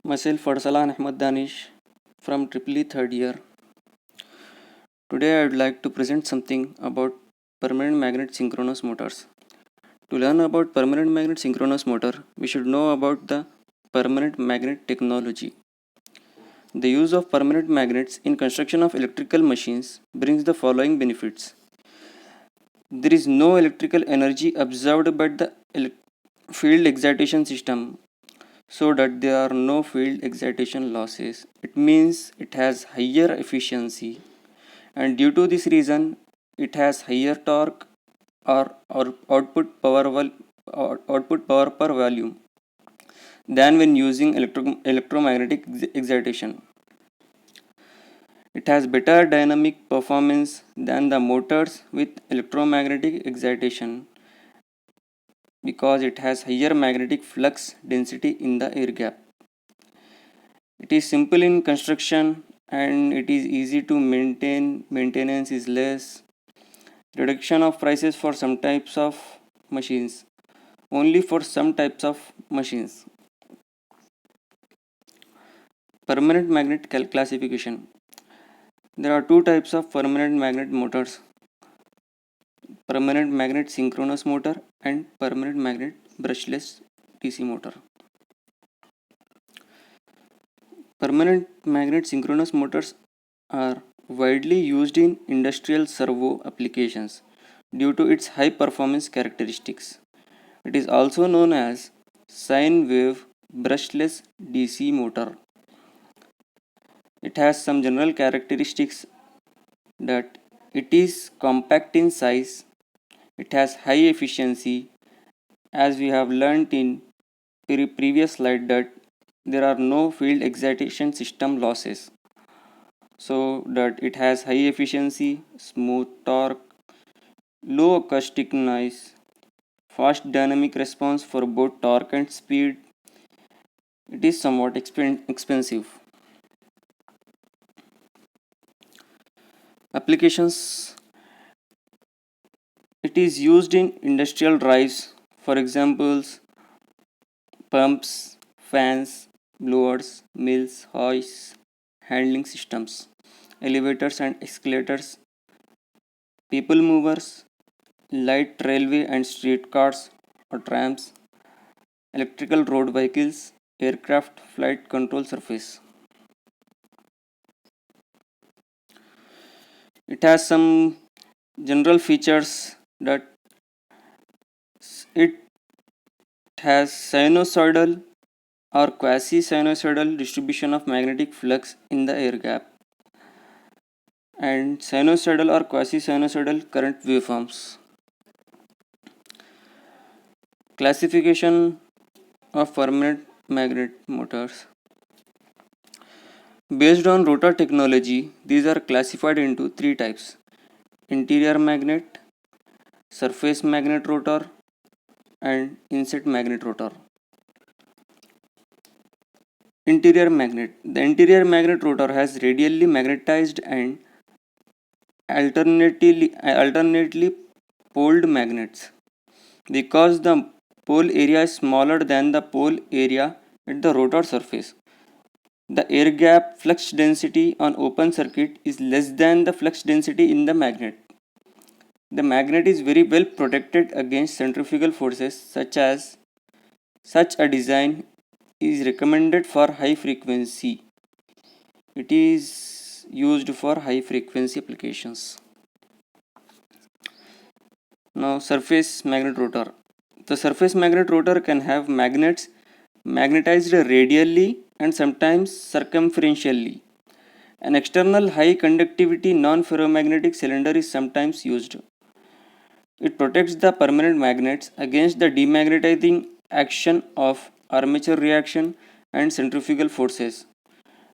Myself Fadsalan Ahmad Danish from Triple E third year. Today I would like to present something about permanent magnet synchronous motors. To learn about permanent magnet synchronous motor, we should know about the permanent magnet technology. The use of permanent magnets in construction of electrical machines brings the following benefits. There is no electrical energy absorbed by the field excitation system, so that there are no field excitation losses. It means it has higher efficiency, and due to this reason it has higher torque or output power per volume than when using electromagnetic excitation. It has better dynamic performance than the motors with electromagnetic excitation because it has higher magnetic flux density in the air gap. It is simple in construction and it is easy to maintain. Maintenance is less. Reduction of prices for some types of machines. Only for some types of machines. Permanent magnet classification. There are two types of permanent magnet motors: permanent magnet synchronous motor and permanent magnet brushless DC motor. Permanent magnet synchronous motors are widely used in industrial servo applications due to its high performance characteristics. It is also known as sine wave brushless DC motor. It has some general characteristics that it is compact in size, it has high efficiency, as we have learnt in previous slide that there are no field excitation system losses. So that it has high efficiency, smooth torque, low acoustic noise, fast dynamic response for both torque and speed. It is somewhat expensive. Applications: it is used in industrial drives, for examples pumps, fans, blowers, mills, hoists, handling systems, elevators and escalators, people movers, light railway and street cars or trams, electrical road vehicles, aircraft flight control surface. It has some general features that it has sinusoidal or quasi-sinusoidal distribution of magnetic flux in the air gap and sinusoidal or quasi-sinusoidal current waveforms. Classification of permanent magnet motors. Based on rotor technology, these are classified into three types: interior magnet, surface magnet rotor, and inset magnet rotor. Interior magnet. The interior magnet rotor has radially magnetized and alternately poled magnets. Because the pole area is smaller than the pole area at the rotor surface, the air gap flux density on open circuit is less than the flux density in the magnet. The magnet is very well protected against centrifugal forces such a design is recommended for high frequency. It is used for high frequency applications. Now surface magnet rotor. The surface magnet rotor can have magnets magnetized radially and sometimes circumferentially. An external high conductivity non-ferromagnetic cylinder is sometimes used. It protects the permanent magnets against the demagnetizing action of armature reaction and centrifugal forces,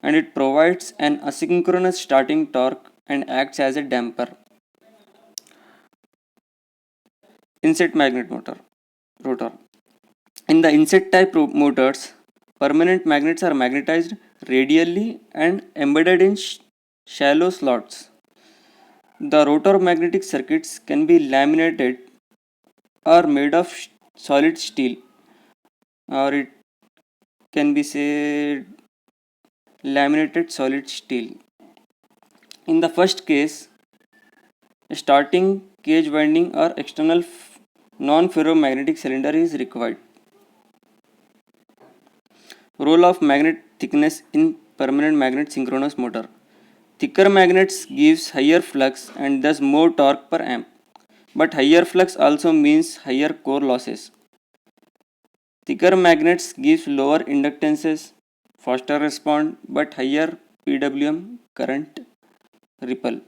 and it provides an asynchronous starting torque and acts as a damper. Inset magnet motor rotor. In the inset type motors, permanent magnets are magnetized radially and embedded in shallow slots. The rotor magnetic circuits can be laminated or made of solid steel, or it can be said laminated solid steel. In the first case, a starting cage winding or external non-ferromagnetic cylinder is required. Role of magnet thickness in permanent magnet synchronous motor. Thicker magnets gives higher flux and thus more torque per amp. But higher flux also means higher core losses. Thicker magnets gives lower inductances, faster response but higher PWM current ripple.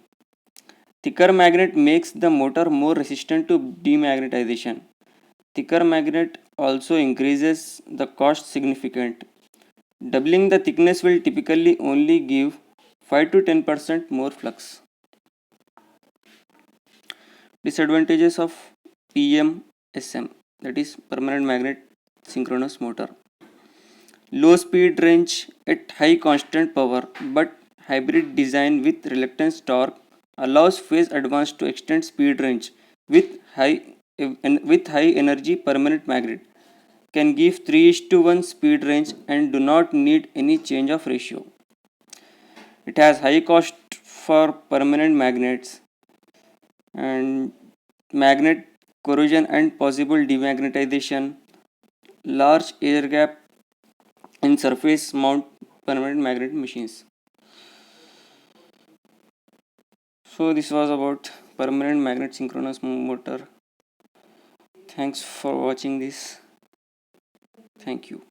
Thicker magnet makes the motor more resistant to demagnetization. Thicker magnet also increases the cost significant. Doubling the thickness will typically only give 5 to 10% more flux. Disadvantages of PMSM, that is permanent magnet synchronous motor. Low speed range at high constant power, but hybrid design with reluctance torque allows phase advance to extend speed range with high energy. Permanent magnet can give 3:1 speed range and do not need any change of ratio. It has high cost for permanent magnets and magnet corrosion and possible demagnetization, large air gap in surface mount permanent magnet machines. So this was about permanent magnet synchronous motor. Thanks for watching this. Thank you.